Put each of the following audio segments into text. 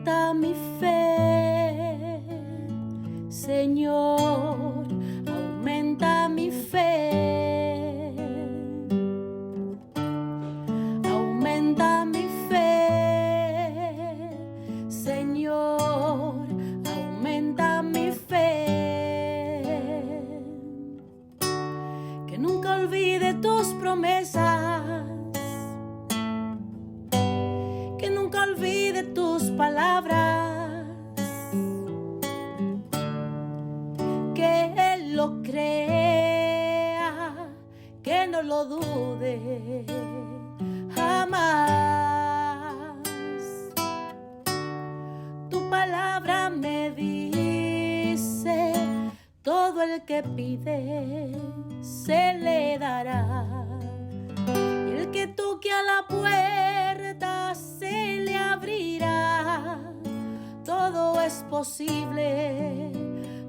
aumenta mi fe, Señor, aumenta mi fe, aumenta mi fe, Señor, aumenta mi fe, que nunca olvide tus promesas, que nunca olvide tus palabras, que Él lo crea, que no lo dude jamás. Tu palabra me dice, todo el que pide se le dará, y el que toque a la puerta se le abrirá. Todo es posible,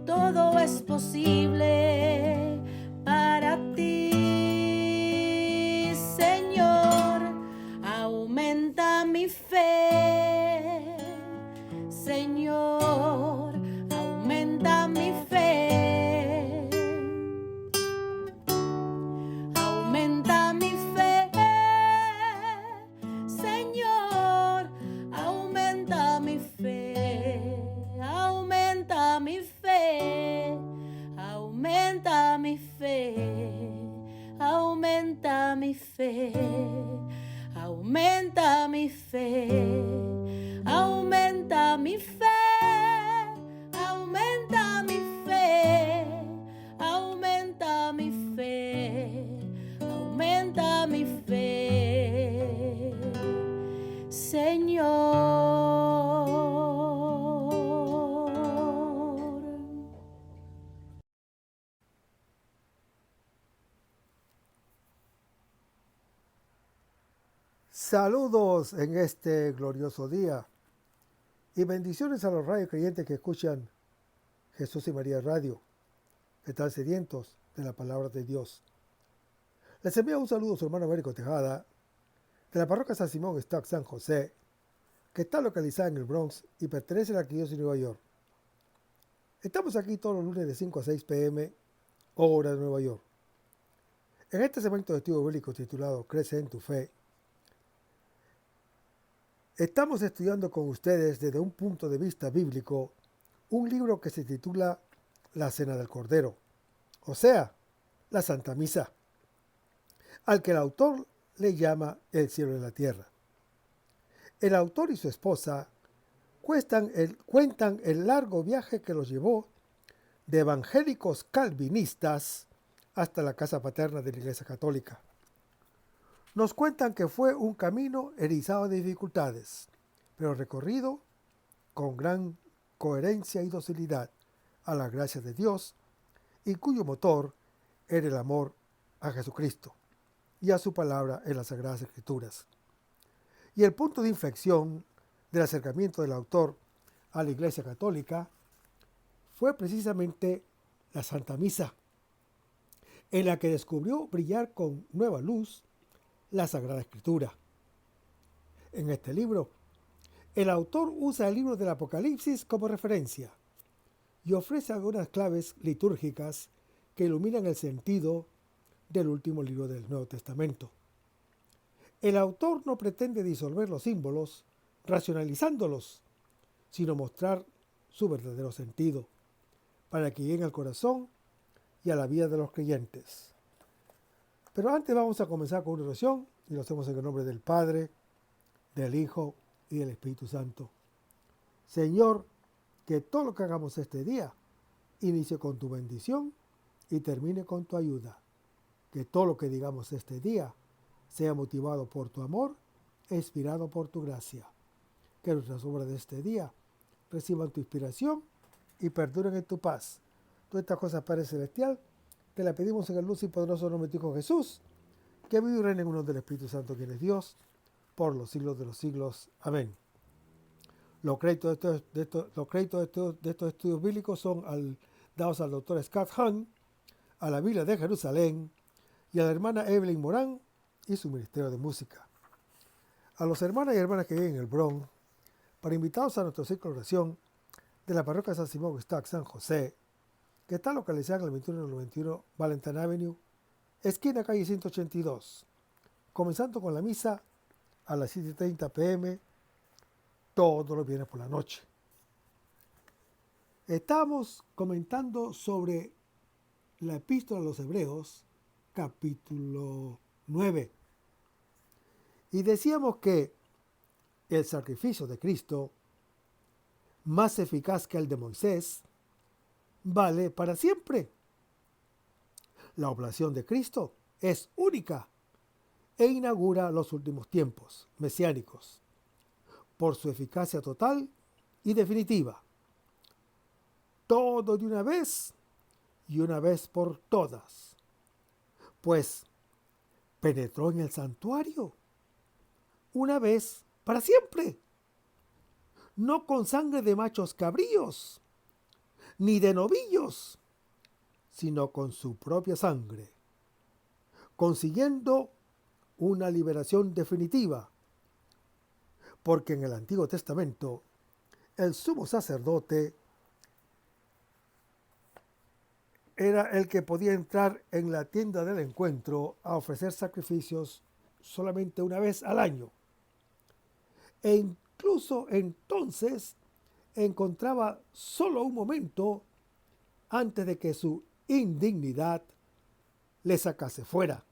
todo es posible para ti, Señor. Aumenta mi fe, Señor, aumenta mi fe, aumenta mi fe, Señor, aumenta mi fe, aumenta mi fe, aumenta mi fe, aumenta mi fe, aumenta mi fe, aumenta mi fe, aumenta mi fe, aumenta mi fe, aumenta mi fe, Señor. Saludos en este glorioso día y bendiciones a los radio creyentes que escuchan Jesús y María Radio, que están sedientos de la palabra de Dios. Les envío un saludo a su hermano Américo Tejada, de la parroquia San Simón Stock San José, que está localizada en el Bronx y pertenece a la Arquidiócesis de Nueva York. Estamos aquí todos los lunes de 5 a 6 p.m., hora de Nueva York. En este segmento de estudio bíblico titulado Crece en tu fe, estamos estudiando con ustedes desde un punto de vista bíblico un libro que se titula La Cena del Cordero, o sea, la Santa Misa, al que el autor le llama el cielo y la tierra. El autor y su esposa cuentan el largo viaje que los llevó de evangélicos calvinistas hasta la casa paterna de la Iglesia Católica. Nos cuentan que fue un camino erizado de dificultades, pero recorrido con gran coherencia y docilidad a la gracia de Dios, y cuyo motor era el amor a Jesucristo y a su palabra en las Sagradas Escrituras. Y el punto de inflexión del acercamiento del autor a la Iglesia Católica fue precisamente la Santa Misa, en la que descubrió brillar con nueva luz la Sagrada Escritura. En este libro, el autor usa el libro del Apocalipsis como referencia y ofrece algunas claves litúrgicas que iluminan el sentido del último libro del Nuevo Testamento. El autor no pretende disolver los símbolos racionalizándolos, sino mostrar su verdadero sentido, para que lleguen al corazón y a la vida de los creyentes. Pero antes vamos a comenzar con una oración y lo hacemos en el nombre del Padre, del Hijo y del Espíritu Santo. Señor, que todo lo que hagamos este día inicie con tu bendición y termine con tu ayuda. Que todo lo que digamos este día sea motivado por tu amor e inspirado por tu gracia. Que nuestras obras de este día reciban tu inspiración y perduren en tu paz. Todas estas cosas, Padre Celestial, te la pedimos en el luz y poderoso nombre de tu Hijo Jesús, que vive y reina en uno del Espíritu Santo, quien es Dios, por los siglos de los siglos. Amén. Los créditos de estos estudios bíblicos son dados al doctor Scott Hahn, a la Biblia de Jerusalén y a la hermana Evelyn Morán y su ministerio de música. A los hermanos y hermanas que viven en el Bronx, para invitados a nuestro ciclo de oración de la parroquia San Simón Gustac San José, que está localizada en el 2191 Valentine Avenue, esquina calle 182, comenzando con la misa a las 7:30 p.m. todos los viernes por la noche. Estamos comentando sobre la Epístola a los Hebreos, capítulo 9. Y decíamos que el sacrificio de Cristo, más eficaz que el de Moisés, vale para siempre. La oblación de Cristo es única e inaugura los últimos tiempos mesiánicos por su eficacia total y definitiva. Todo de una vez y una vez por todas, pues penetró en el santuario una vez para siempre, no con sangre de machos cabríos ni de novillos, sino con su propia sangre, consiguiendo una liberación definitiva, porque en el Antiguo Testamento el sumo sacerdote era el que podía entrar en la tienda del encuentro a ofrecer sacrificios solamente una vez al año. E incluso entonces encontraba solo un momento antes de que su indignidad le sacase fuera.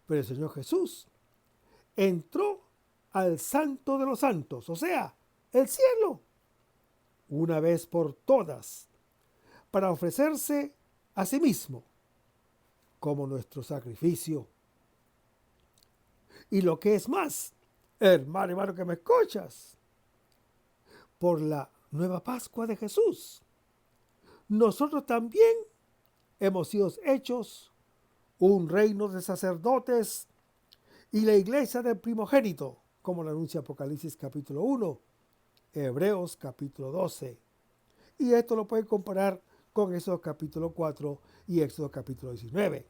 Pero el Señor Jesús entró al Santo de los Santos, o sea, el cielo, una vez por todas, para ofrecerse a sí mismo como nuestro sacrificio. Y lo que es más, hermano que me escuchas, por la nueva Pascua de Jesús, nosotros también hemos sido hechos un reino de sacerdotes y la iglesia del primogénito, como lo anuncia Apocalipsis capítulo 1, Hebreos capítulo 12. Y esto lo pueden comparar con Éxodo capítulo 4 y Éxodo capítulo 19.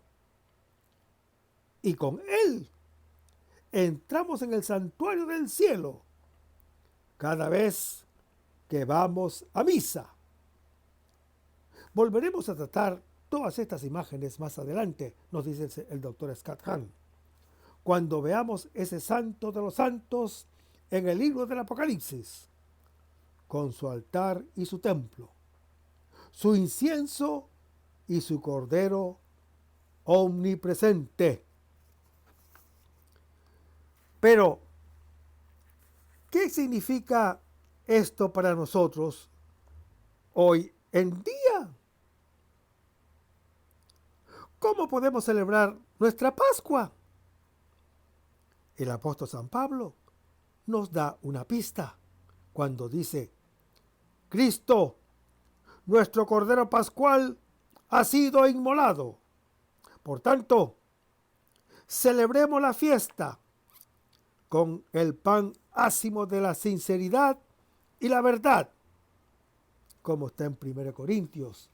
Y con él entramos en el santuario del cielo cada vez que vamos a misa. Volveremos a tratar todas estas imágenes más adelante, nos dice el doctor Scott Hahn, cuando veamos ese santo de los santos en el libro del Apocalipsis, con su altar y su templo, su incienso y su cordero omnipresente. Pero, ¿qué significa esto para nosotros hoy en día? ¿Cómo podemos celebrar nuestra Pascua? El apóstol San Pablo nos da una pista cuando dice: Cristo, nuestro Cordero Pascual, ha sido inmolado. Por tanto, celebremos la fiesta con el pan ácimo de la sinceridad y la verdad, como está en 1 Corintios,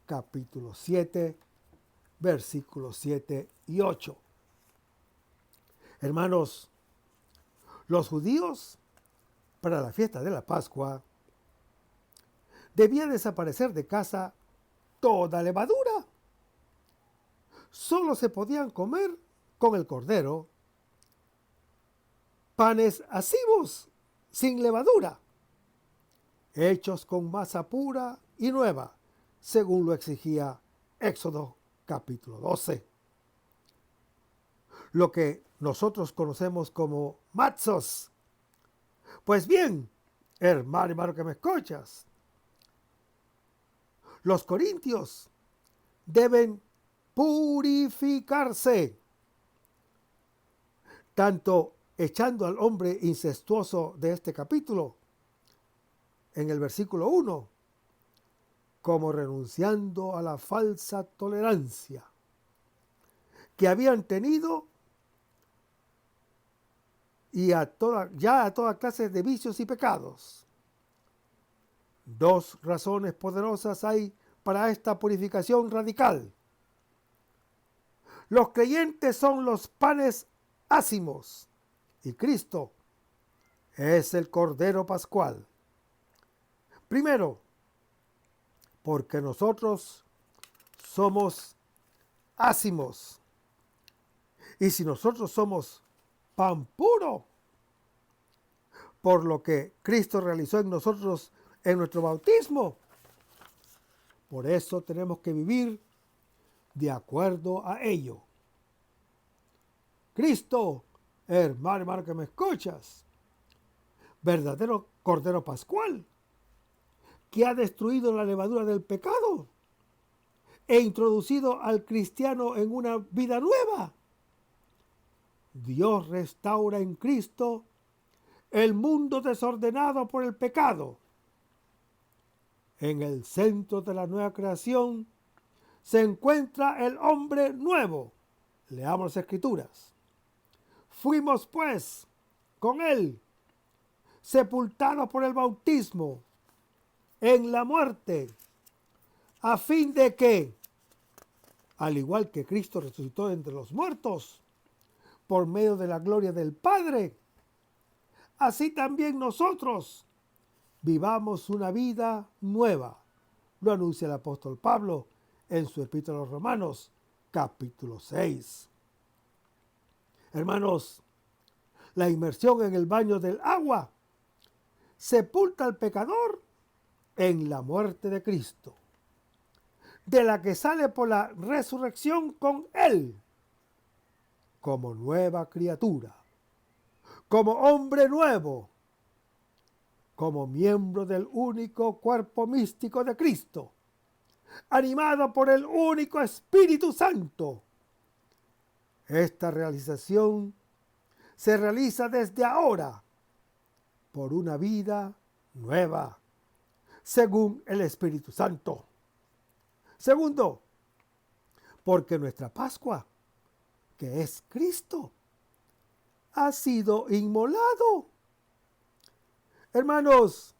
capítulo 7, versículos 7 y 8. Hermanos, los judíos, para la fiesta de la Pascua, debía desaparecer de casa toda levadura. Solo se podían comer con el cordero panes acivos, sin levadura, hechos con masa pura y nueva, según lo exigía Éxodo capítulo 12. Lo que nosotros conocemos como matzos. Pues bien, hermano que me escuchas, los corintios deben purificarse, tanto echando al hombre incestuoso de este capítulo, en el versículo 1, como renunciando a la falsa tolerancia que habían tenido y a toda clase de vicios y pecados. Dos razones poderosas hay para esta purificación radical. Los creyentes son los panes ácimos y Cristo es el Cordero Pascual. Primero, porque nosotros somos ácimos. Y si nosotros somos pan puro, por lo que Cristo realizó en nosotros en nuestro bautismo, por eso tenemos que vivir de acuerdo a ello. Cristo, hermano que me escuchas, verdadero Cordero Pascual, que ha destruido la levadura del pecado e introducido al cristiano en una vida nueva. Dios restaura en Cristo el mundo desordenado por el pecado. En el centro de la nueva creación se encuentra el hombre nuevo. Leamos las Escrituras. Fuimos pues con él sepultados por el bautismo en la muerte, a fin de que, al igual que Cristo resucitó entre los muertos, por medio de la gloria del Padre, así también nosotros vivamos una vida nueva. Lo anuncia el apóstol Pablo en su epístola a los Romanos, capítulo 6. Hermanos, la inmersión en el baño del agua sepulta al pecador en la muerte de Cristo, de la que sale por la resurrección con él, como nueva criatura, como hombre nuevo, como miembro del único cuerpo místico de Cristo, animado por el único Espíritu Santo. Esta realización se realiza desde ahora por una vida nueva, según el Espíritu Santo. Segundo, porque nuestra Pascua, que es Cristo, ha sido inmolado. Hermanos,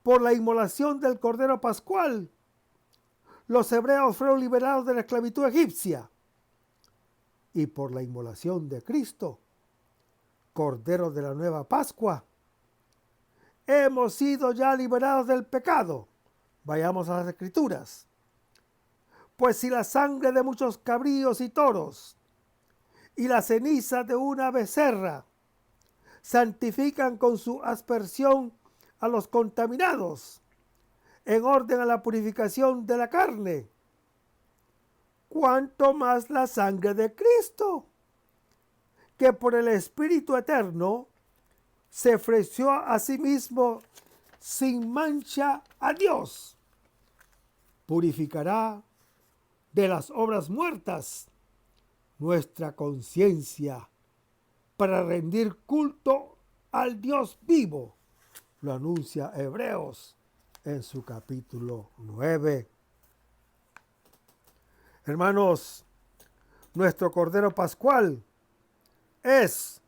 por la inmolación del Cordero Pascual, los hebreos fueron liberados de la esclavitud egipcia. Y por la inmolación de Cristo, Cordero de la nueva Pascua, hemos sido ya liberados del pecado. Vayamos a las Escrituras. Pues si la sangre de muchos cabríos y toros y la ceniza de una becerra santifican con su aspersión a los contaminados, en orden a la purificación de la carne, cuánto más la sangre de Cristo, que por el Espíritu Eterno se ofreció a sí mismo sin mancha a Dios, purificará de las obras muertas nuestra conciencia para rendir culto al Dios vivo. Lo anuncia Hebreos en su capítulo 9. Hermanos, nuestro Cordero Pascual es,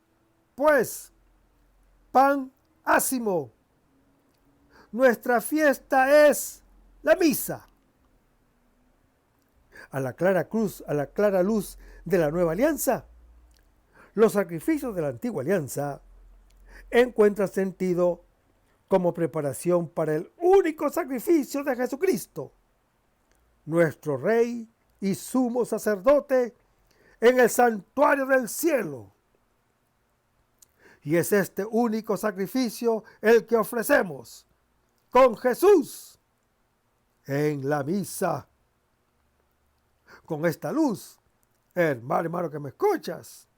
pues, pan ácimo. Nuestra fiesta es la misa. A la clara luz de la nueva alianza, los sacrificios de la antigua alianza encuentran sentido como preparación para el único sacrificio de Jesucristo, nuestro Rey y sumo sacerdote en el santuario del cielo. Y es este único sacrificio el que ofrecemos con Jesús en la misa. Con esta luz, hermano que me escuchas,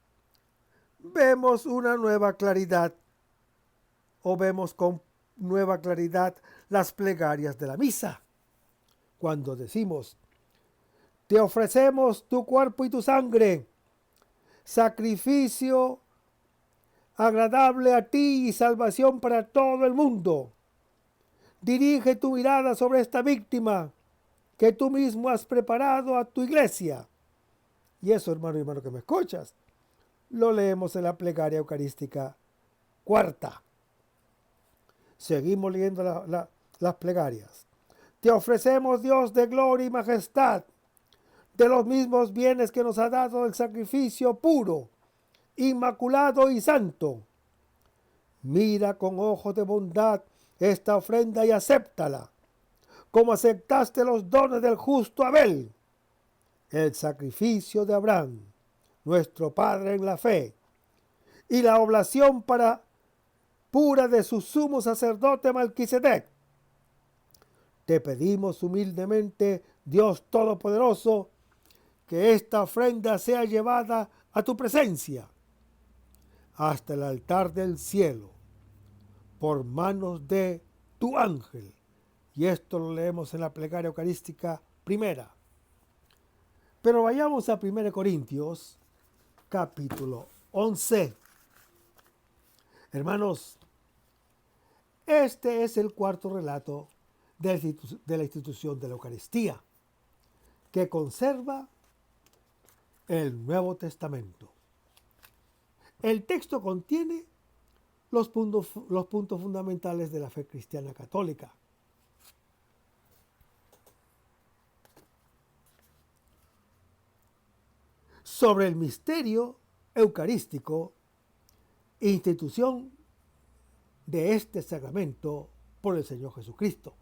vemos una nueva claridad, o vemos con nueva claridad las plegarias de la misa. Cuando decimos, te ofrecemos tu cuerpo y tu sangre, sacrificio agradable a ti y salvación para todo el mundo. Dirige tu mirada sobre esta víctima que tú mismo has preparado a tu iglesia. Y eso, hermano que me escuchas, lo leemos en la plegaria eucarística cuarta. Seguimos leyendo las plegarias. Te ofrecemos, Dios de gloria y majestad, de los mismos bienes que nos ha dado el sacrificio puro, inmaculado y santo. mira con ojos de bondad esta ofrenda y acéptala, como aceptaste los dones del justo Abel, el sacrificio de Abraham, nuestro padre en la fe, y la oblación pura de su sumo sacerdote Melquisedec. Te pedimos humildemente, Dios Todopoderoso, que esta ofrenda sea llevada a tu presencia hasta el altar del cielo por manos de tu ángel. Y esto lo leemos en la plegaria eucarística primera. Pero vayamos a 1 Corintios, capítulo 11. Hermanos, este es el cuarto relato de la institución de la Eucaristía, que conserva el Nuevo Testamento. El texto contiene los puntos fundamentales de la fe cristiana católica. Sobre el misterio eucarístico, institución de este sacramento por el Señor Jesucristo.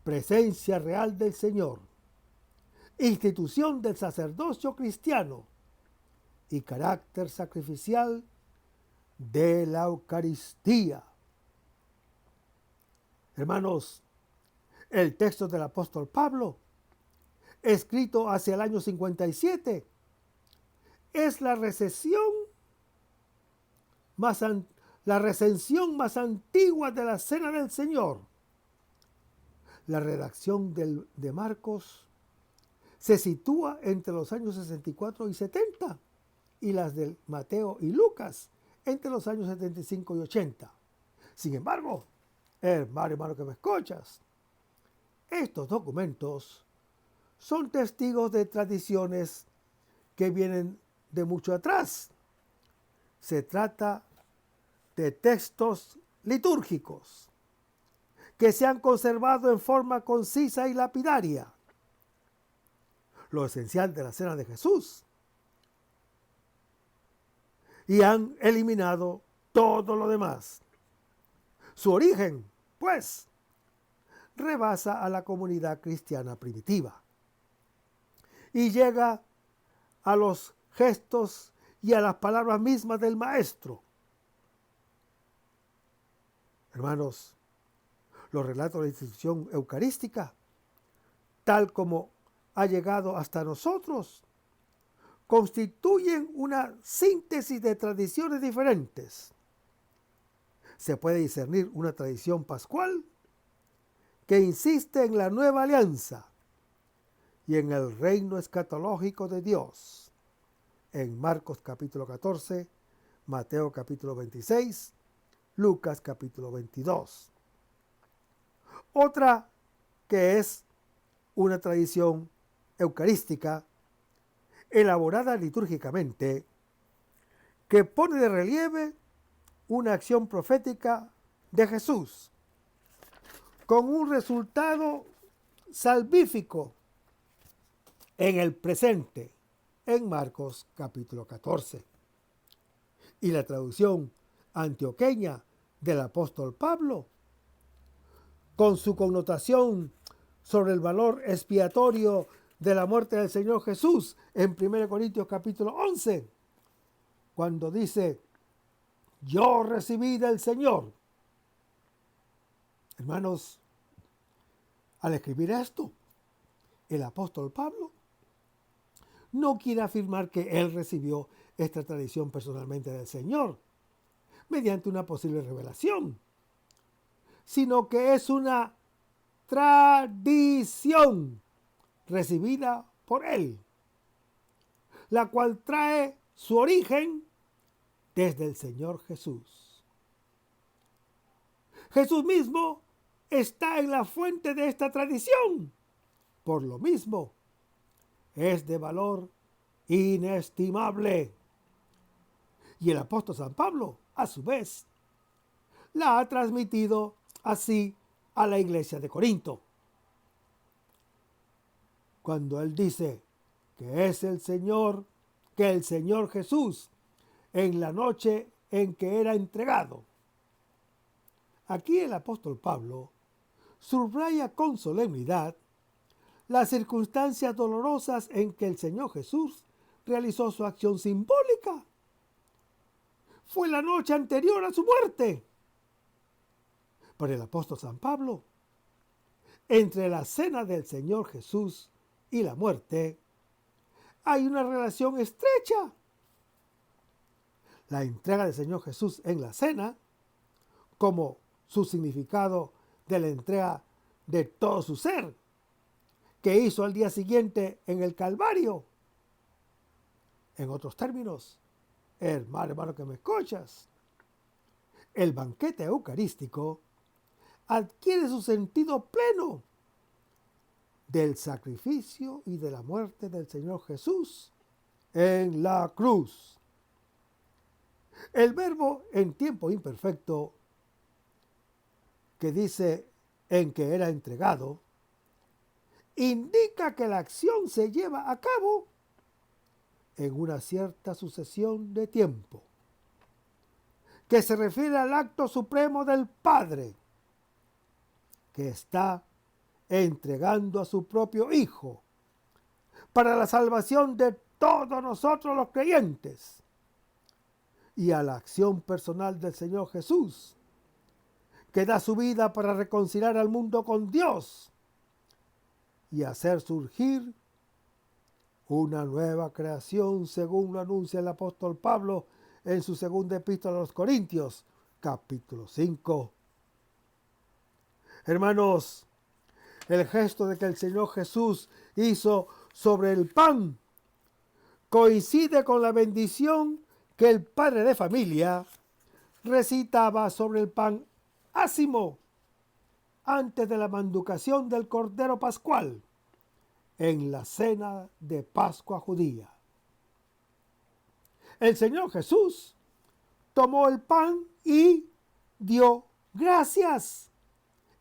Presencia real del Señor, institución del sacerdocio cristiano y carácter sacrificial de la Eucaristía. Hermanos, el texto del apóstol Pablo, escrito hacia el año 57, es la recensión más antigua de la Cena del Señor. La redacción de Marcos se sitúa entre los años 64 y 70, y las de Mateo y Lucas entre los años 75 y 80. Sin embargo, hermano que me escuchas, estos documentos son testigos de tradiciones que vienen de mucho atrás. Se trata de textos litúrgicos que se han conservado en forma concisa y lapidaria. Lo esencial de la Cena de Jesús. Y han eliminado todo lo demás. Su origen, pues, rebasa a la comunidad cristiana primitiva y llega a los gestos y a las palabras mismas del Maestro. Hermanos, los relatos de la institución eucarística, tal como ha llegado hasta nosotros, constituyen una síntesis de tradiciones diferentes. Se puede discernir una tradición pascual que insiste en la nueva alianza y en el reino escatológico de Dios, en Marcos capítulo 14, Mateo capítulo 26, Lucas capítulo 22. Otra que es una tradición eucarística elaborada litúrgicamente, que pone de relieve una acción profética de Jesús, con un resultado salvífico en el presente, en Marcos capítulo 14. Y la traducción antioqueña del apóstol Pablo, con su connotación sobre el valor expiatorio de la muerte del Señor Jesús en 1 Corintios capítulo 11, cuando dice, yo recibí del Señor. Hermanos, al escribir esto, el apóstol Pablo no quiere afirmar que él recibió esta tradición personalmente del Señor, mediante una posible revelación, sino que es una tradición recibida por él, la cual trae su origen desde el Señor Jesús. Jesús mismo está en la fuente de esta tradición. Por lo mismo, es de valor inestimable. Y el apóstol San Pablo, a su vez, la ha transmitido así a la iglesia de Corinto. Cuando él dice que es el Señor Jesús, en la noche en que era entregado. Aquí el apóstol Pablo subraya con solemnidad las circunstancias dolorosas en que el Señor Jesús realizó su acción simbólica. Fue la noche anterior a su muerte. Para el apóstol San Pablo, entre la cena del Señor Jesús y la muerte, hay una relación estrecha. La entrega del Señor Jesús en la cena, como su significado de la entrega de todo su ser, que hizo al día siguiente en el Calvario. En otros términos, hermano que me escuchas, el banquete eucarístico adquiere su sentido pleno del sacrificio y de la muerte del Señor Jesús en la cruz. El verbo en tiempo imperfecto que dice en que era entregado indica que la acción se lleva a cabo en una cierta sucesión de tiempo, que se refiere al acto supremo del Padre, que está entregando a su propio Hijo para la salvación de todos nosotros los creyentes, y a la acción personal del Señor Jesús, que da su vida para reconciliar al mundo con Dios y hacer surgir una nueva creación, según lo anuncia el apóstol Pablo en su segunda epístola a los Corintios, capítulo 5. Hermanos, el gesto de que el Señor Jesús hizo sobre el pan coincide con la bendición que el padre de familia recitaba sobre el pan ácimo antes de la manducación del Cordero Pascual en la cena de Pascua judía. El Señor Jesús tomó el pan y dio gracias,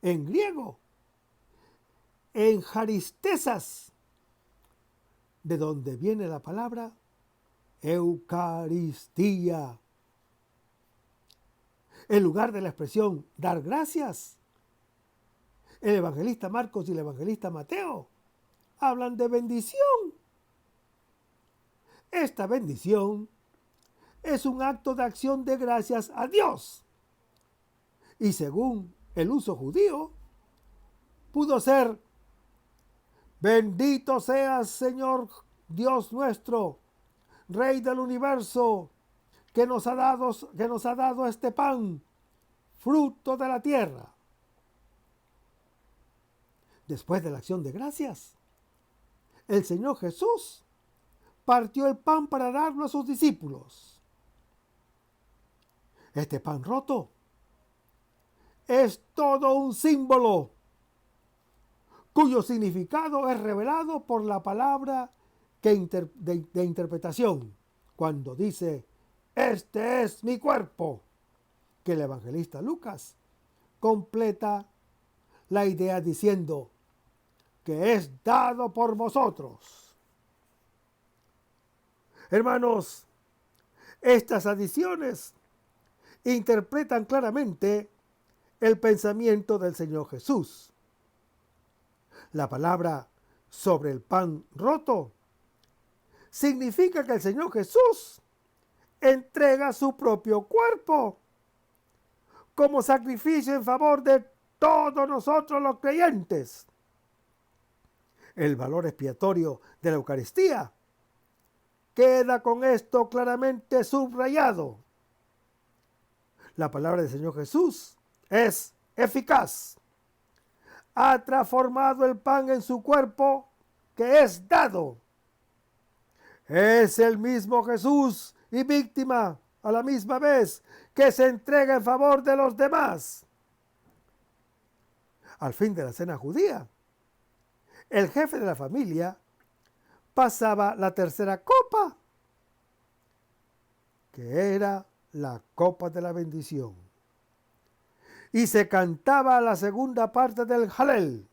en griego, eucharistesas, de donde viene la palabra Eucaristía. En lugar de la expresión dar gracias, el evangelista Marcos y el evangelista Mateo hablan de bendición. Esta bendición es un acto de acción de gracias a Dios. Y según el uso judío, pudo ser: bendito seas, Señor Dios nuestro, Rey del universo, que nos ha dado este pan, fruto de la tierra. Después de la acción de gracias, el Señor Jesús partió el pan para darlo a sus discípulos. Este pan roto es todo un símbolo cuyo significado es revelado por la palabra de interpretación, cuando dice: este es mi cuerpo, que el evangelista Lucas completa la idea diciendo que es dado por vosotros. Hermanos, estas adiciones interpretan claramente el pensamiento del Señor Jesús. La palabra sobre el pan roto significa que el Señor Jesús entrega su propio cuerpo como sacrificio en favor de todos nosotros los creyentes. El valor expiatorio de la Eucaristía queda con esto claramente subrayado. La palabra del Señor Jesús es eficaz. Ha transformado el pan en su cuerpo, que es dado. Es el mismo Jesús y víctima a la misma vez, que se entrega en favor de los demás. Al fin de la cena judía, el jefe de la familia pasaba la tercera copa, que era la copa de la bendición, y se cantaba la segunda parte del Jalel.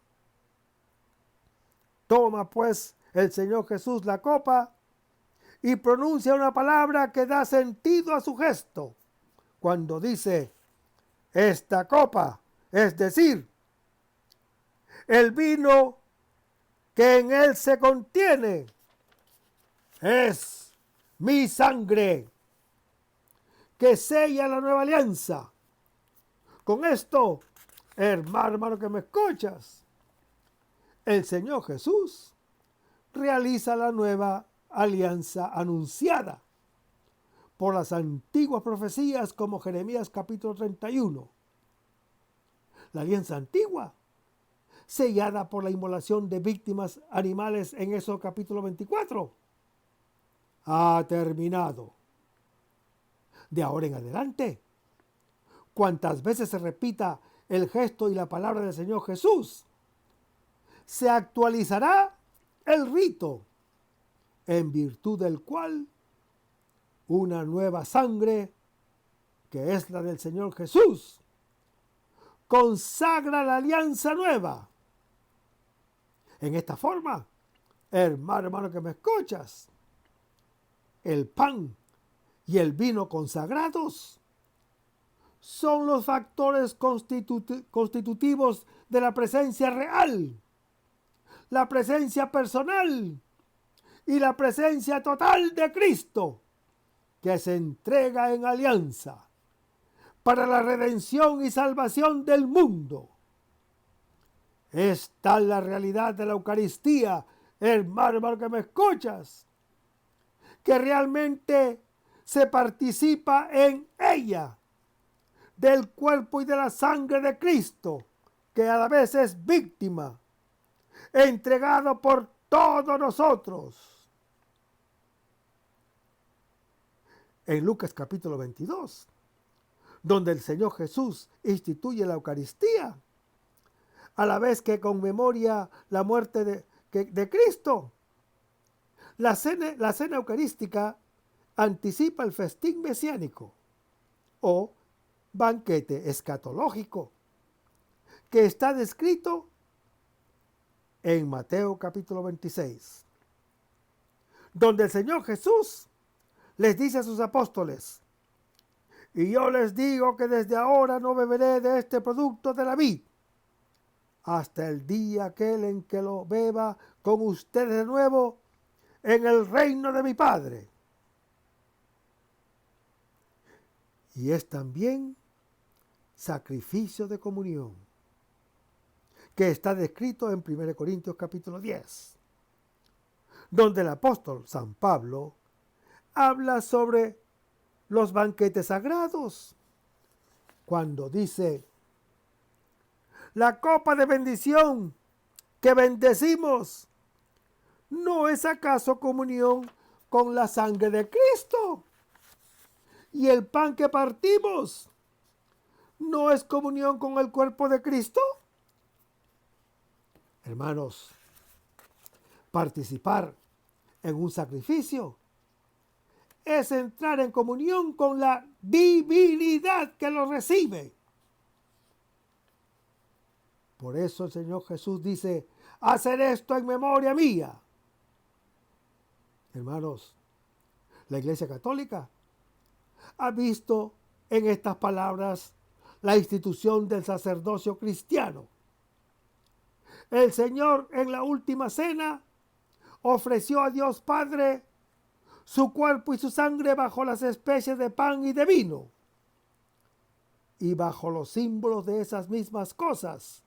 Toma pues el Señor Jesús la copa y pronuncia una palabra que da sentido a su gesto. cuando dice, esta copa, es decir, el vino que en él se contiene, es mi sangre, que sella la nueva alianza. Con esto, hermano que me escuchas, el Señor Jesús realiza la nueva alianza anunciada por las antiguas profecías como Jeremías capítulo 31. La alianza antigua, sellada por la inmolación de víctimas animales en Éxodo capítulo 24, ha terminado. De ahora en adelante, cuantas veces se repita el gesto y la palabra del Señor Jesús, se actualizará el rito, en virtud del cual una nueva sangre, que es la del Señor Jesús, consagra la alianza nueva. En esta forma, hermano que me escuchas, el pan y el vino consagrados son los factores constitutivos de la presencia real, la presencia personal y la presencia total de Cristo, que se entrega en alianza para la redención y salvación del mundo. Esta es la realidad de la Eucaristía, hermano que me escuchas, que realmente se participa en ella, del cuerpo y de la sangre de Cristo, que a la vez es víctima, entregado por todos nosotros. En Lucas capítulo 22, donde el Señor Jesús instituye la Eucaristía, a la vez que conmemoria la muerte de Cristo, la cena eucarística anticipa el festín mesiánico o banquete escatológico que está descrito en Mateo capítulo 26, donde el Señor Jesús les dice a sus apóstoles, y yo les digo que desde ahora no beberé de este producto de la vid, hasta el día aquel en que lo beba con ustedes de nuevo en el reino de mi Padre. Y es también sacrificio de comunión, que está descrito en 1 Corintios capítulo 10, donde el apóstol San Pablo habla sobre los banquetes sagrados, cuando dice, la copa de bendición que bendecimos, ¿no es acaso comunión con la sangre de Cristo? Y el pan que partimos, ¿no es comunión con el cuerpo de Cristo? Hermanos, participar en un sacrificio es entrar en comunión con la divinidad que lo recibe. Por eso el Señor Jesús dice, hacer esto en memoria mía. Hermanos, la Iglesia Católica ha visto en estas palabras la institución del sacerdocio cristiano. El Señor en la última cena ofreció a Dios Padre su cuerpo y su sangre bajo las especies de pan y de vino. Y bajo los símbolos de esas mismas cosas,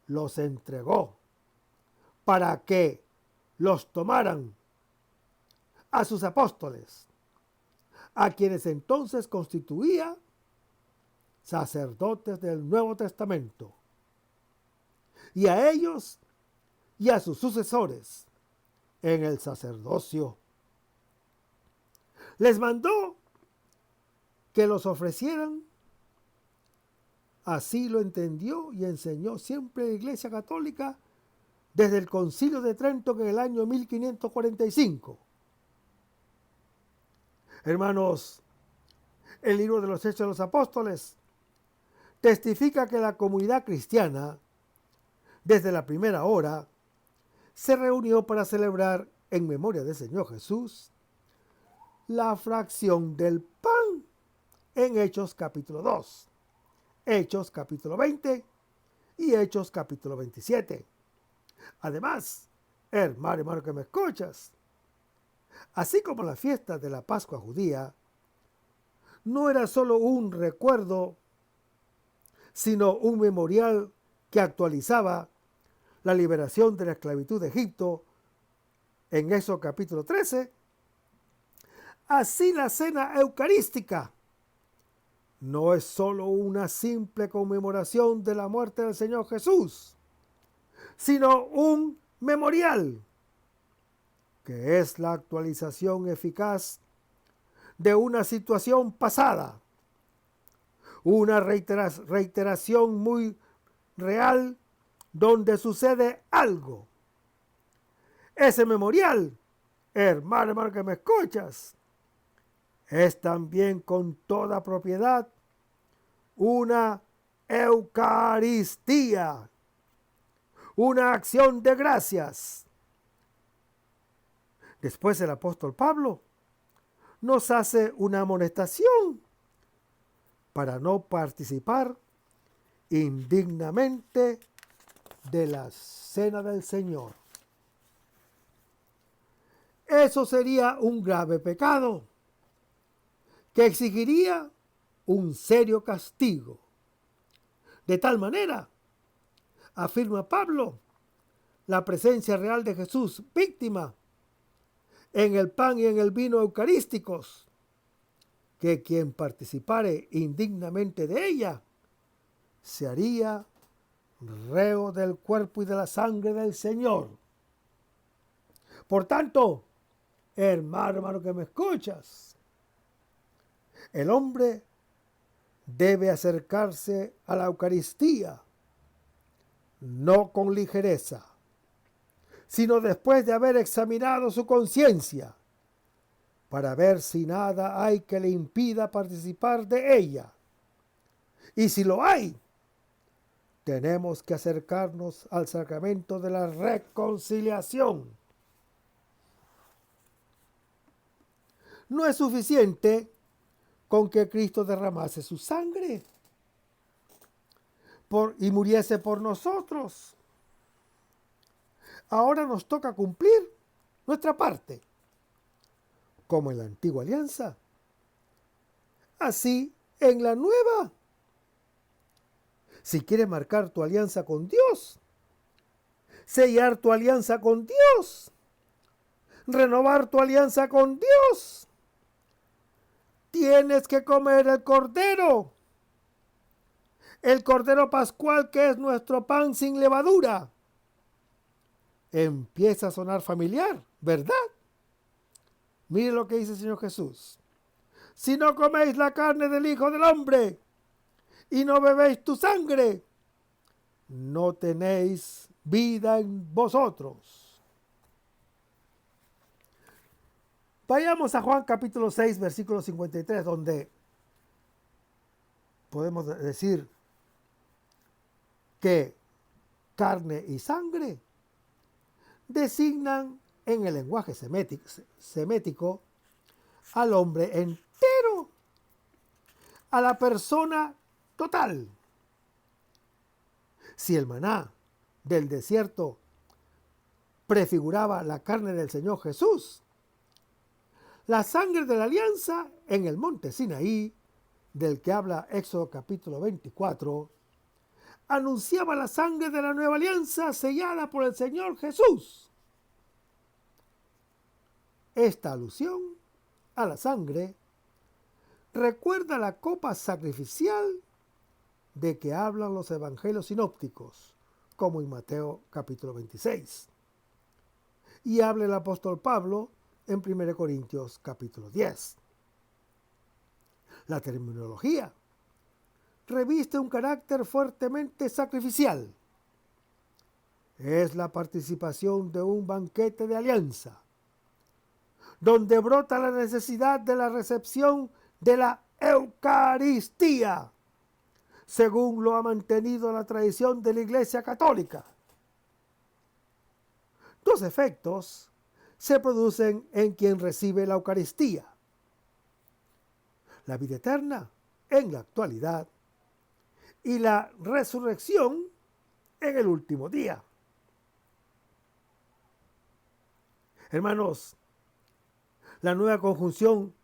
los entregó para que los tomaran a sus apóstoles, a quienes entonces constituía sacerdotes del Nuevo Testamento, y a ellos y a sus sucesores en el sacerdocio. Les mandó que los ofrecieran. Así lo entendió y enseñó siempre la Iglesia Católica desde el Concilio de Trento en el año 1545. Hermanos, el libro de los Hechos de los Apóstoles testifica que la comunidad cristiana, desde la primera hora, se reunió para celebrar en memoria del Señor Jesús la fracción del pan en Hechos capítulo 2, Hechos capítulo 20 y Hechos capítulo 27. Además, hermano que me escuchas, así como la fiesta de la Pascua judía no era solo un recuerdo, sino un memorial que actualizaba la liberación de la esclavitud de Egipto en Éxodo capítulo 13, así la cena eucarística no es solo una simple conmemoración de la muerte del Señor Jesús, sino un memorial, que es la actualización eficaz de una situación pasada, una reiteración muy real donde sucede algo. Ese memorial, hermano que me escuchas, es también con toda propiedad una Eucaristía, una acción de gracias. Después el apóstol Pablo nos hace una amonestación para no participar indignamente de la cena del Señor. Eso sería un grave pecado que exigiría un serio castigo. De tal manera, afirma Pablo, la presencia real de Jesús, víctima en el pan y en el vino eucarísticos, que quien participare indignamente de ella se haría reo del cuerpo y de la sangre del Señor. Por tanto, hermano que me escuchas, el hombre debe acercarse a la Eucaristía, no con ligereza, sino después de haber examinado su conciencia, para ver si nada hay que le impida participar de ella. Y si lo hay, tenemos que acercarnos al sacramento de la reconciliación. No es suficiente con que Cristo derramase su sangre y muriese por nosotros. Ahora nos toca cumplir nuestra parte, como en la antigua alianza, así en la nueva. Si quieres marcar tu alianza con Dios, sellar tu alianza con Dios, renovar tu alianza con Dios, tienes que comer el cordero pascual, que es nuestro pan sin levadura. Empieza a sonar familiar, ¿verdad? Mire lo que dice el Señor Jesús. Si no coméis la carne del Hijo del Hombre y no bebéis tu sangre, no tenéis vida en vosotros. Vayamos a Juan capítulo 6, versículo 53, donde podemos decir que carne y sangre designan en el lenguaje semético al hombre entero, a la persona total. Si el maná del desierto prefiguraba la carne del Señor Jesús, la sangre de la alianza en el monte Sinaí, del que habla Éxodo capítulo 24, anunciaba la sangre de la nueva alianza sellada por el Señor Jesús. Esta alusión a la sangre recuerda la copa sacrificial de que hablan los evangelios sinópticos, como en Mateo capítulo 26. Y habla el apóstol Pablo en 1 Corintios capítulo 10. La terminología reviste un carácter fuertemente sacrificial. Es la participación de un banquete de alianza, donde brota la necesidad de la recepción de la Eucaristía, según lo ha mantenido la tradición de la Iglesia Católica. Dos efectos se producen en quien recibe la Eucaristía: la vida eterna en la actualidad y la resurrección en el último día. Hermanos, la nueva conjunción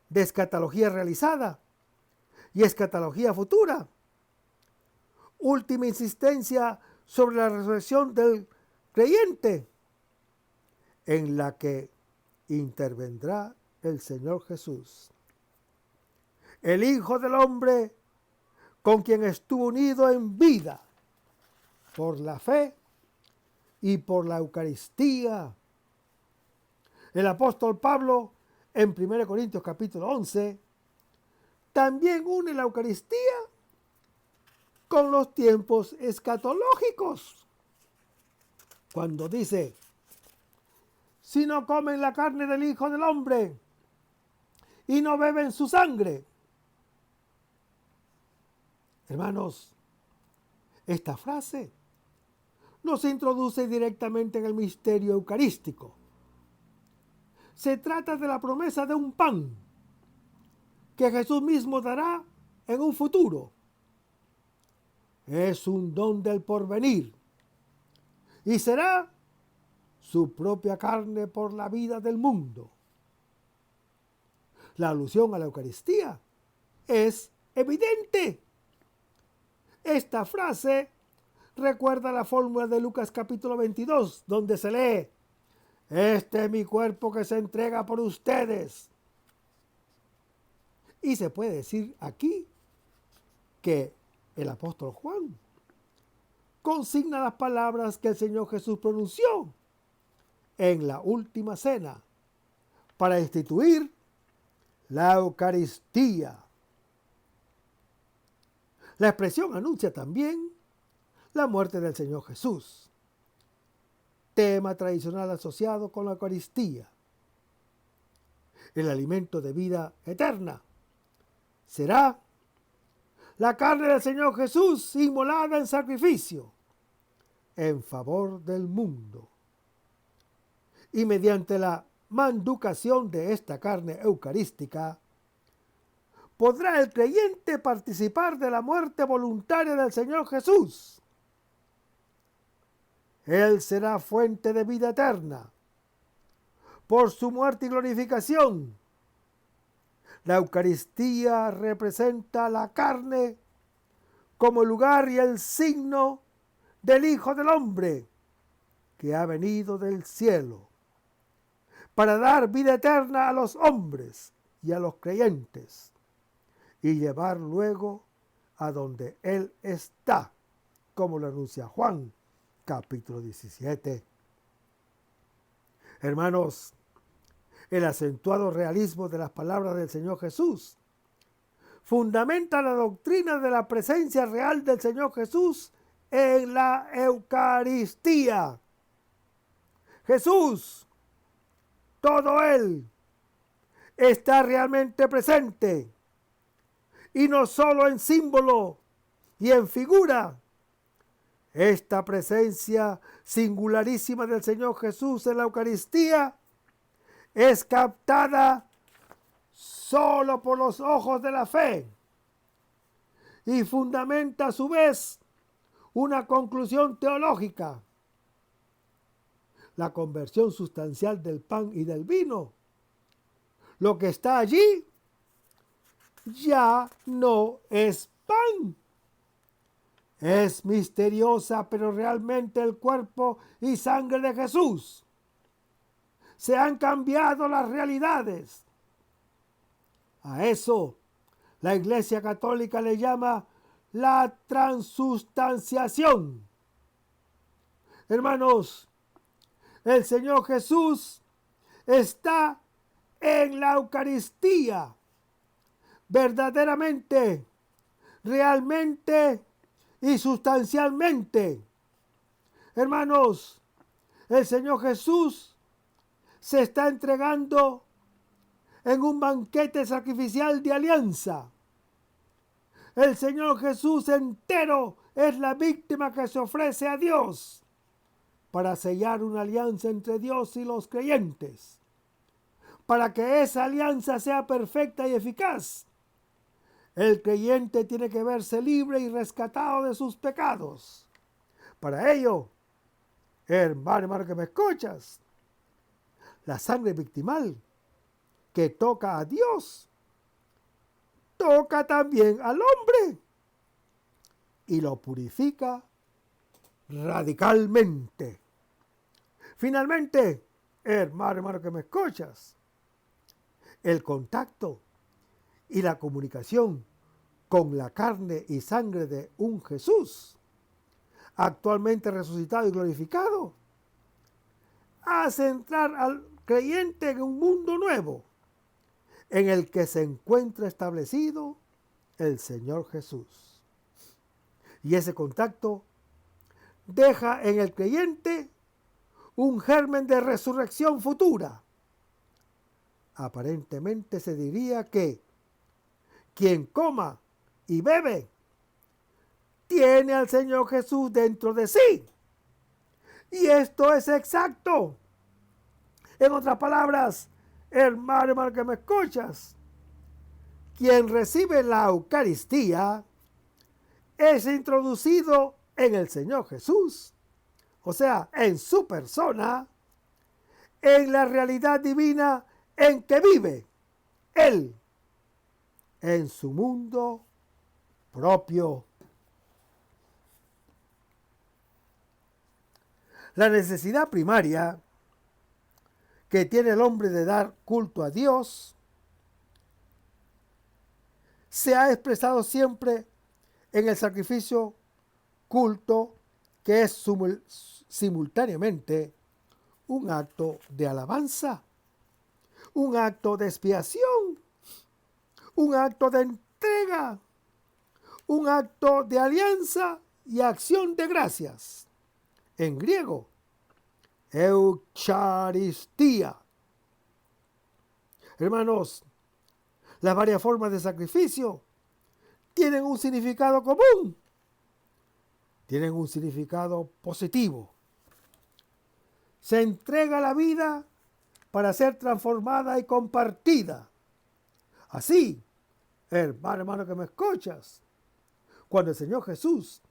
de escatología realizada y escatología futura, última insistencia sobre la resurrección del creyente, en la que intervendrá el Señor Jesús, el Hijo del Hombre, con quien estuvo unido en vida por la fe y por la Eucaristía. El apóstol Pablo, en 1 Corintios capítulo 11, también une la Eucaristía con los tiempos escatológicos, cuando dice: si no comen la carne del Hijo del Hombre y no beben su sangre. Hermanos, esta frase nos introduce directamente en el misterio eucarístico. Se trata de la promesa de un pan que Jesús mismo dará en un futuro. Es un don del porvenir y será su propia carne por la vida del mundo. La alusión a la Eucaristía es evidente. Esta frase recuerda la fórmula de Lucas capítulo 22, donde se lee: este es mi cuerpo que se entrega por ustedes. Y se puede decir aquí que el apóstol Juan consigna las palabras que el Señor Jesús pronunció en la última cena para instituir la Eucaristía. La expresión anuncia también la muerte del Señor Jesús, tema tradicional asociado con la Eucaristía. El alimento de vida eterna será la carne del Señor Jesús inmolada en sacrificio en favor del mundo. Y mediante la manducación de esta carne eucarística, podrá el creyente participar de la muerte voluntaria del Señor Jesús. Él será fuente de vida eterna por su muerte y glorificación. La Eucaristía representa la carne como el lugar y el signo del Hijo del Hombre que ha venido del cielo para dar vida eterna a los hombres y a los creyentes y llevar luego a donde Él está, como lo anuncia Juan, capítulo 17. Hermanos, el acentuado realismo de las palabras del Señor Jesús fundamenta la doctrina de la presencia real del Señor Jesús en la Eucaristía. Jesús, todo Él, está realmente presente, y no solo en símbolo y en figura. Esta presencia singularísima del Señor Jesús en la Eucaristía es captada solo por los ojos de la fe y fundamenta a su vez una conclusión teológica: la conversión sustancial del pan y del vino. Lo que está allí ya no es pan. Es misteriosa, pero realmente el cuerpo y sangre de Jesús. Se han cambiado las realidades. A eso la Iglesia Católica le llama la transustanciación. Hermanos, el Señor Jesús está en la Eucaristía, verdaderamente, realmente y sustancialmente. Hermanos, el Señor Jesús se está entregando en un banquete sacrificial de alianza. El Señor Jesús entero es la víctima que se ofrece a Dios para sellar una alianza entre Dios y los creyentes. Para que esa alianza sea perfecta y eficaz, El creyente tiene que verse libre y rescatado de sus pecados. Para ello, hermano que me escuchas, la sangre victimal que toca a Dios, toca también al hombre y lo purifica radicalmente. Finalmente, hermano que me escuchas, el contacto y la comunicación con la carne y sangre de un Jesús, actualmente resucitado y glorificado, hace entrar al creyente en un mundo nuevo, en el que se encuentra establecido el Señor Jesús. Y ese contacto deja en el creyente un germen de resurrección futura. Aparentemente se diría que quien coma y bebe tiene al Señor Jesús dentro de sí. Y esto es exacto. En otras palabras, hermano que me escuchas, quien recibe la Eucaristía es introducido en el Señor Jesús, o sea, en su persona, en la realidad divina en que vive Él, en su mundo propio. La necesidad primaria que tiene el hombre de dar culto a Dios se ha expresado siempre en el sacrificio culto, que es simultáneamente un acto de alabanza, un acto de expiación, un acto de entrega, un acto de alianza y acción de gracias. En griego, Eucaristía. Hermanos, las varias formas de sacrificio tienen un significado común, tienen un significado positivo. Se entrega la vida para ser transformada y compartida. Así, hermano que me escuchas, cuando el Señor Jesús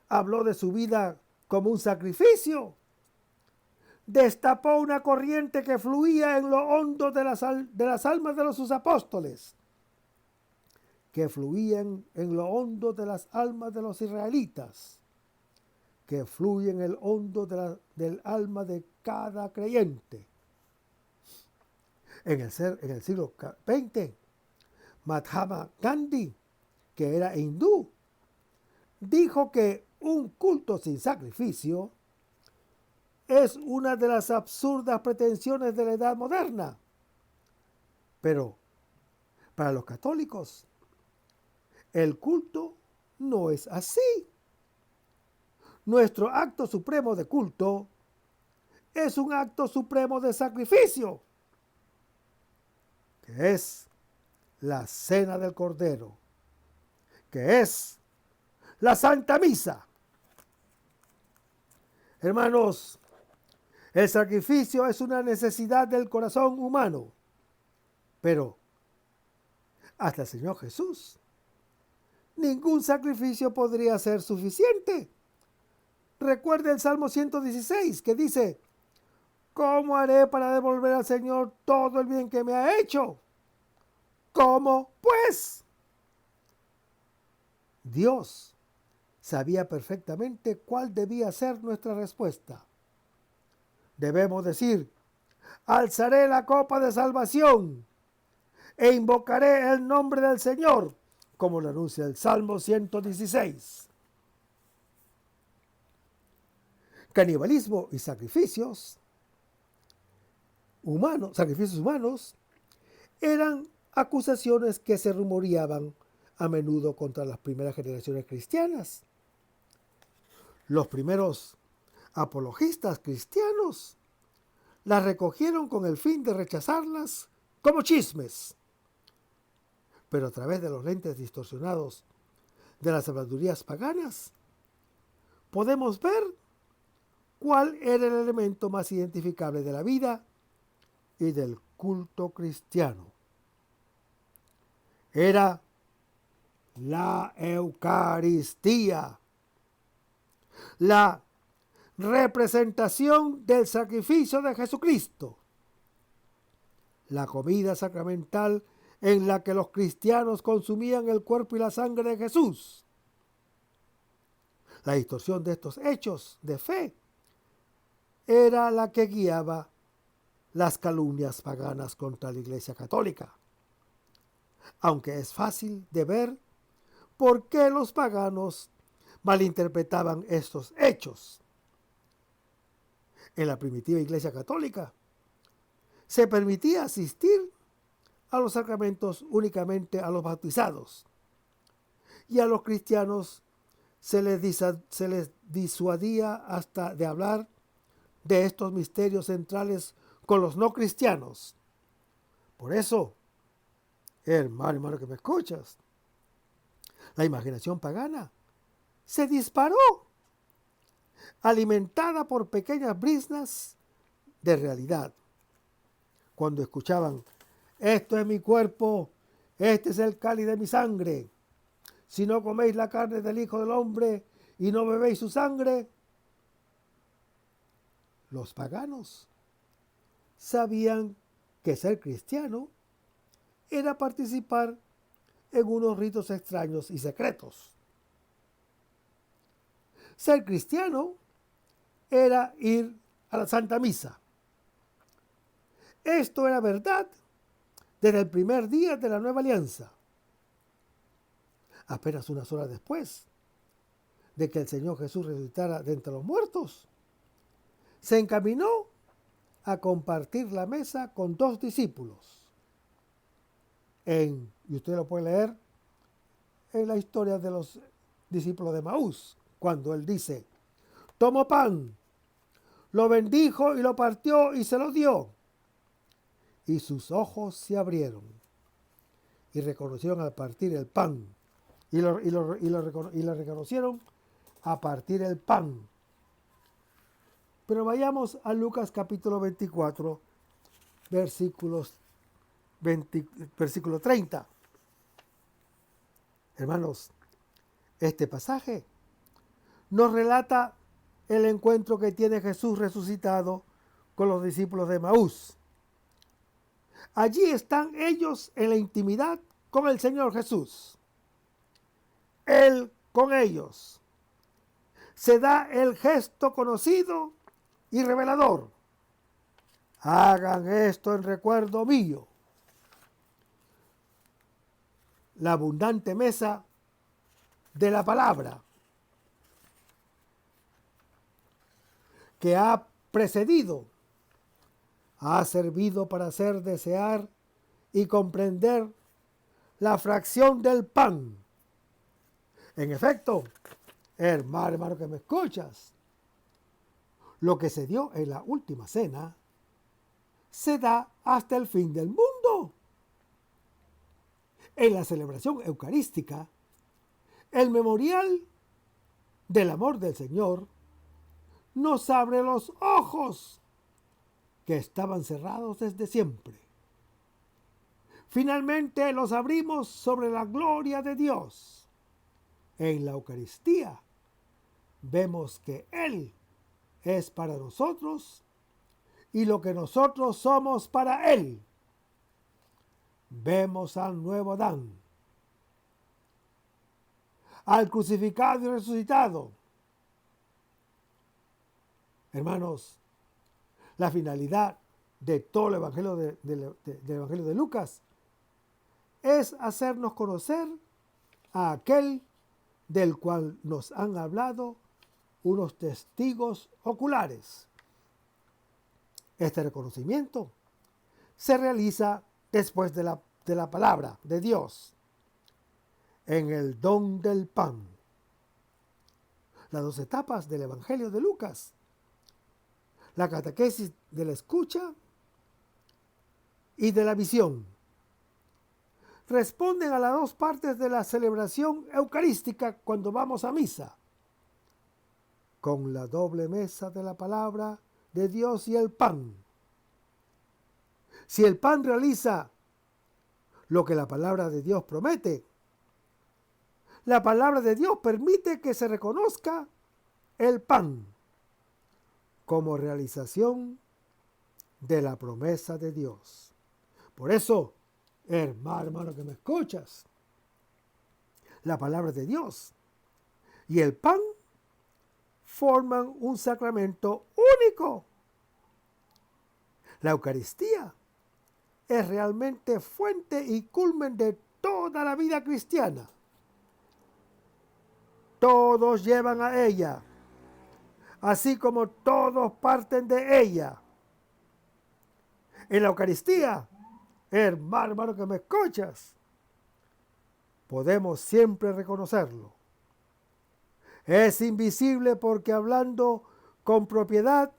habló de su vida como un sacrificio, destapó una corriente que fluía en lo hondo de las almas de sus apóstoles, que fluían en lo hondo de las almas de los israelitas, que fluye en el hondo del alma de cada creyente. En el siglo XX, Mahatma Gandhi, que era hindú, dijo que un culto sin sacrificio es una de las absurdas pretensiones de la edad moderna. Pero para los católicos, el culto no es así. Nuestro acto supremo de culto es un acto supremo de sacrificio, que es la cena del Cordero, que es la Santa Misa. Hermanos, el sacrificio es una necesidad del corazón humano, pero hasta el Señor Jesús, ningún sacrificio podría ser suficiente. Recuerde el Salmo 116 que dice: ¿cómo haré para devolver al Señor todo el bien que me ha hecho? ¿Cómo, pues? Dios sabía perfectamente cuál debía ser nuestra respuesta. Debemos decir: alzaré la copa de salvación e invocaré el nombre del Señor, como lo anuncia el Salmo 116. Canibalismo y sacrificios humanos, eran acusaciones que se rumoreaban a menudo contra las primeras generaciones cristianas. Los primeros apologistas cristianos las recogieron con el fin de rechazarlas como chismes. Pero a través de los lentes distorsionados de las habladurías paganas, podemos ver cuál era el elemento más identificable de la vida y del culto cristiano. Era la Eucaristía, la representación del sacrificio de Jesucristo, la comida sacramental en la que los cristianos consumían el cuerpo y la sangre de Jesús. La distorsión de estos hechos de fe era la que guiaba las calumnias paganas contra la Iglesia Católica, aunque es fácil de ver por qué los paganos malinterpretaban estos hechos. En la primitiva Iglesia Católica se permitía asistir a los sacramentos únicamente a los bautizados, y a los cristianos se les disuadía hasta de hablar de estos misterios centrales con los no cristianos. Por eso, hermano que me escuchas, la imaginación pagana se disparó, alimentada por pequeñas brisnas de realidad. Cuando escuchaban: esto es mi cuerpo, este es el cáliz de mi sangre, si no coméis la carne del Hijo del Hombre y no bebéis su sangre. Los paganos sabían que ser cristiano era participar en unos ritos extraños y secretos. Ser cristiano era ir a la Santa Misa. Esto era verdad desde el primer día de la Nueva Alianza. Apenas unas horas después de que el Señor Jesús resucitara de entre los muertos, se encaminó a compartir la mesa con 2 discípulos. Y usted lo puede leer en la historia de los discípulos de Maús, cuando él dice: tomó pan, lo bendijo y lo partió y se lo dio. Y sus ojos se abrieron y reconocieron al partir el pan. Y lo reconocieron a partir el pan. Pero vayamos a Lucas capítulo 24, versículo 30. Hermanos, este pasaje nos relata el encuentro que tiene Jesús resucitado con los discípulos de Maús. Allí están ellos en la intimidad con el Señor Jesús. Él con ellos. Se da el gesto conocido y revelador: hagan esto en recuerdo mío. La abundante mesa de la palabra que ha precedido ha servido para hacer desear y comprender la fracción del pan. En efecto, hermano que me escuchas, lo que se dio en la última cena se da hasta el fin del mundo. En la celebración eucarística, el memorial del amor del Señor nos abre los ojos que estaban cerrados desde siempre. Finalmente los abrimos sobre la gloria de Dios. En la Eucaristía vemos que Él es para nosotros y lo que nosotros somos para Él. Vemos al nuevo Adán, al crucificado y resucitado. Hermanos, la finalidad de todo el Evangelio del Evangelio de Lucas es hacernos conocer a aquel del cual nos han hablado unos testigos oculares. Este reconocimiento se realiza después de la palabra de Dios, en el don del pan. Las 2 etapas del Evangelio de Lucas: la catequesis de la escucha y de la visión, responden a las 2 partes de la celebración eucarística cuando vamos a misa, con la doble mesa de la palabra de Dios y el pan. Si el pan realiza lo que la palabra de Dios promete, la palabra de Dios permite que se reconozca el pan como realización de la promesa de Dios. Por eso, hermano que me escuchas, la palabra de Dios y el pan forman un sacramento único. La Eucaristía es realmente fuente y culmen de toda la vida cristiana. Todos llevan a ella, así como todos parten de ella. En la Eucaristía, hermano que me escuchas, podemos siempre reconocerlo. Es invisible porque hablando con propiedad,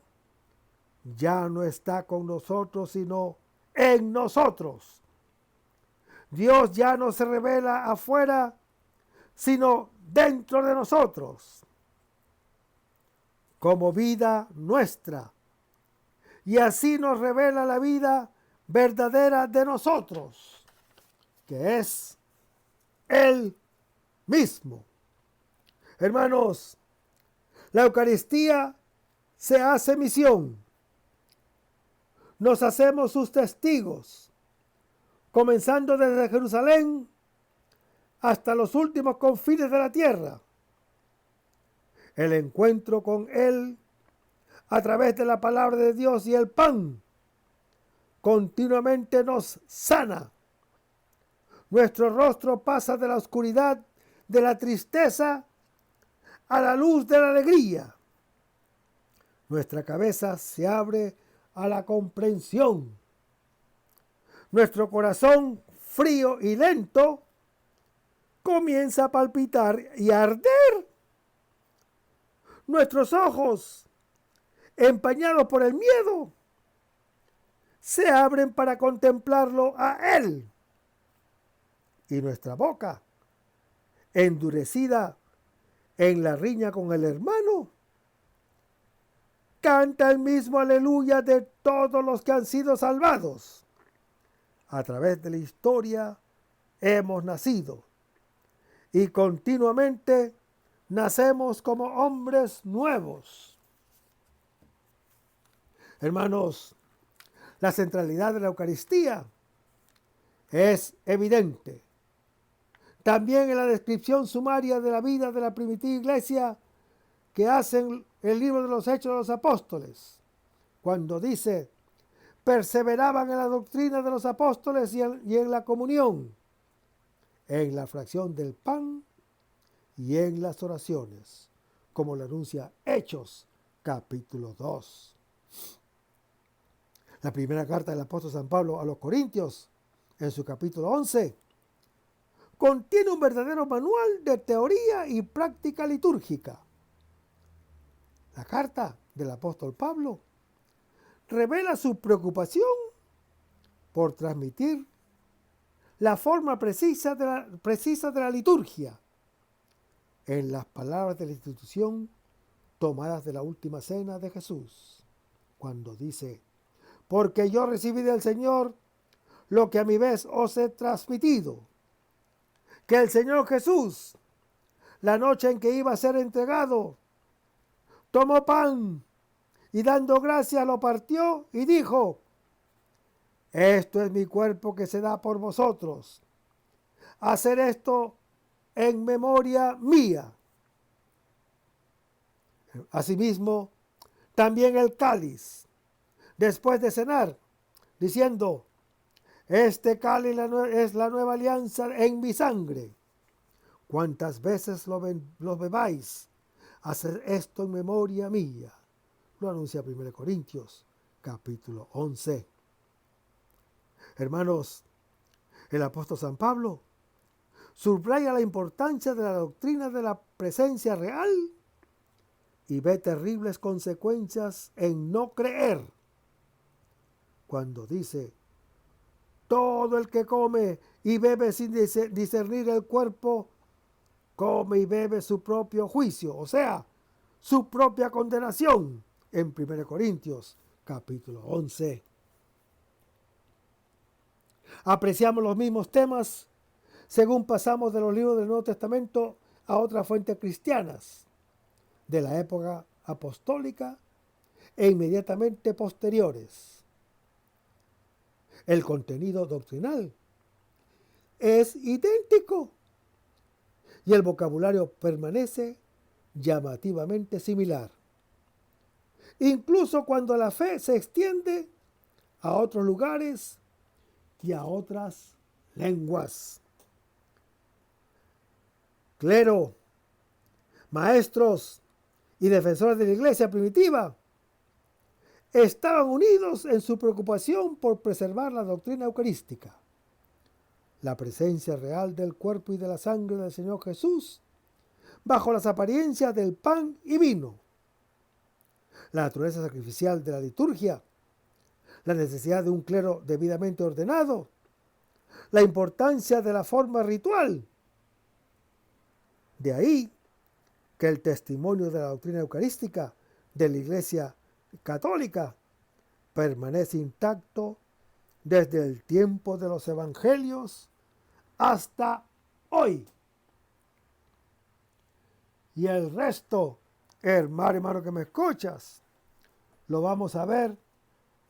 ya no está con nosotros, sino en nosotros. Dios ya no se revela afuera, sino dentro de nosotros, como vida nuestra. Y así nos revela la vida verdadera de nosotros, que es Él mismo. Hermanos, la Eucaristía se hace misión. Nos hacemos sus testigos, comenzando desde Jerusalén hasta los últimos confines de la tierra. El encuentro con Él a través de la palabra de Dios y el pan continuamente nos sana. Nuestro rostro pasa de la oscuridad, de la tristeza, a la luz de la alegría. Nuestra cabeza se abre a la comprensión. Nuestro corazón, frío y lento, comienza a palpitar y a arder. Nuestros ojos, empañados por el miedo, se abren para contemplarlo a Él. Y nuestra boca, endurecida en la riña con el hermano, canta el mismo aleluya de todos los que han sido salvados. A través de la historia hemos nacido y continuamente nacemos como hombres nuevos. Hermanos, la centralidad de la Eucaristía es evidente. También en la descripción sumaria de la vida de la primitiva iglesia que hacen el libro de los Hechos de los Apóstoles, cuando dice, perseveraban en la doctrina de los apóstoles y en la comunión, en la fracción del pan y en las oraciones, como lo anuncia Hechos, capítulo 2. La primera carta del apóstol San Pablo a los Corintios, en su capítulo 11, contiene un verdadero manual de teoría y práctica litúrgica. La carta del apóstol Pablo revela su preocupación por transmitir la forma precisa de la liturgia en las palabras de la institución tomadas de la última cena de Jesús, cuando dice, porque yo recibí del Señor lo que a mi vez os he transmitido, que el Señor Jesús, la noche en que iba a ser entregado, tomó pan y dando gracias lo partió y dijo, esto es mi cuerpo que se da por vosotros. Hacer esto en memoria mía. Asimismo, también el cáliz, después de cenar, diciendo, este cáliz es la nueva alianza en mi sangre. Cuantas veces lo bebáis, haced esto en memoria mía. Lo anuncia 1 Corintios, capítulo 11. Hermanos, el apóstol San Pablo subraya la importancia de la doctrina de la presencia real y ve terribles consecuencias en no creer, cuando dice, todo el que come y bebe sin discernir el cuerpo, come y bebe su propio juicio, o sea, su propia condenación, en 1 Corintios, capítulo 11. Apreciamos los mismos temas, según pasamos de los libros del Nuevo Testamento a otras fuentes cristianas de la época apostólica e inmediatamente posteriores. El contenido doctrinal es idéntico y el vocabulario permanece llamativamente similar, incluso cuando la fe se extiende a otros lugares y a otras lenguas. Clero, maestros y defensores de la iglesia primitiva estaban unidos en su preocupación por preservar la doctrina eucarística, la presencia real del cuerpo y de la sangre del Señor Jesús bajo las apariencias del pan y vino, la naturaleza sacrificial de la liturgia, la necesidad de un clero debidamente ordenado, la importancia de la forma ritual. De ahí que el testimonio de la doctrina eucarística de la Iglesia Católica permanece intacto desde el tiempo de los evangelios hasta hoy. Y el resto, hermano que me escuchas, lo vamos a ver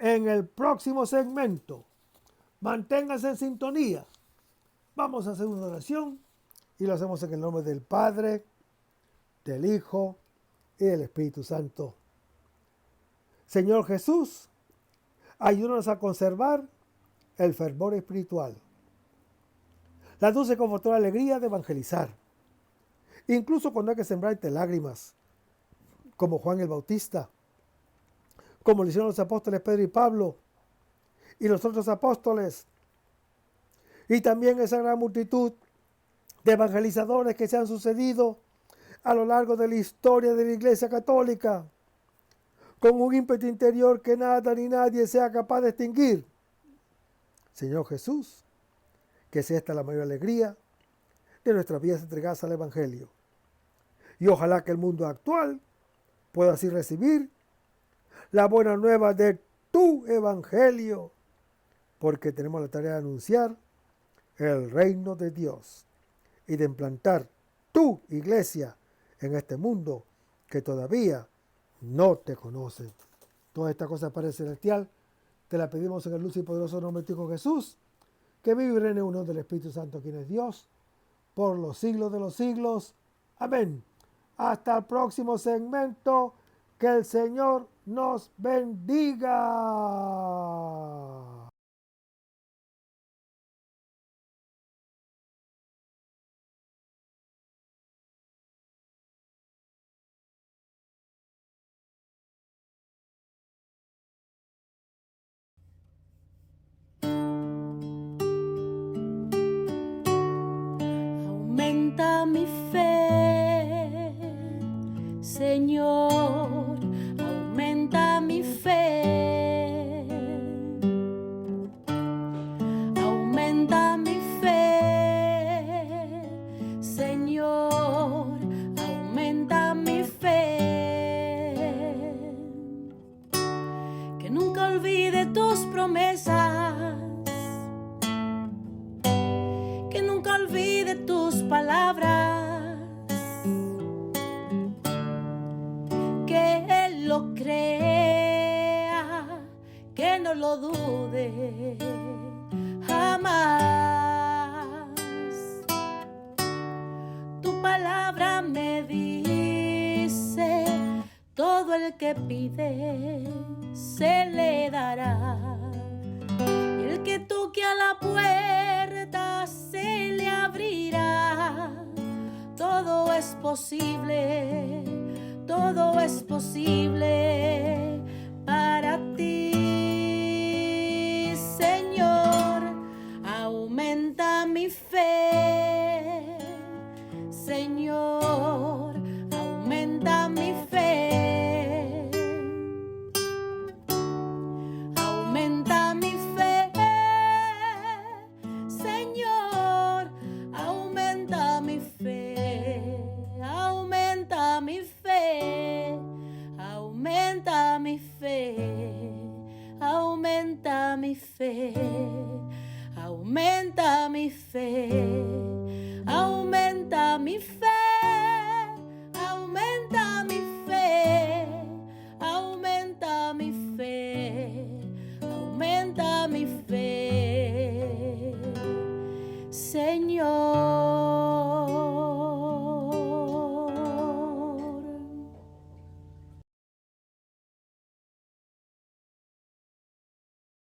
en el próximo segmento. Manténganse en sintonía. Vamos a hacer una oración y lo hacemos en el nombre del Padre, del Hijo y del Espíritu Santo. Señor Jesús, ayúdanos a conservar el fervor espiritual, la dulce y confortadora alegría de evangelizar, incluso cuando hay que sembrar entre lágrimas, como Juan el Bautista, como lo hicieron los apóstoles Pedro y Pablo y los otros apóstoles, y también esa gran multitud de evangelizadores que se han sucedido a lo largo de la historia de la Iglesia Católica, con un ímpetu interior que nada ni nadie sea capaz de extinguir. Señor Jesús, que sea esta la mayor alegría de nuestras vidas entregadas al Evangelio. Y ojalá que el mundo actual pueda así recibir la buena nueva de tu Evangelio, porque tenemos la tarea de anunciar el reino de Dios y de implantar tu iglesia en este mundo que todavía no te conoce. Todas estas cosas, Padre Celestial, te las pedimos en el luz y poderoso nombre de tu Hijo Jesús, que vive y reina en unión del Espíritu Santo, quien es Dios, por los siglos de los siglos. Amén. Hasta el próximo segmento. Que el Señor nos bendiga. Aumenta mi fe, Señor, aumenta mi fe. Aumenta mi fe, Señor, aumenta mi fe. Que nunca olvide tus promesas, que nunca olvide tus palabras, que Él lo crea, que no lo dude jamás. Tu palabra me dice, todo el que pide se le dará, y el que toque a la puerta se le abrirá. Todo es posible, todo es posible para ti, Señor. Aumenta mi fe, Señor, aumenta mi fe. Aumenta mi fe, Señor, aumenta mi fe. Aumenta mi fe, aumenta mi fe, aumenta mi fe. aumenta mi fe, aumenta mi fe, aumenta mi fe, aumenta mi fe, aumenta mi fe.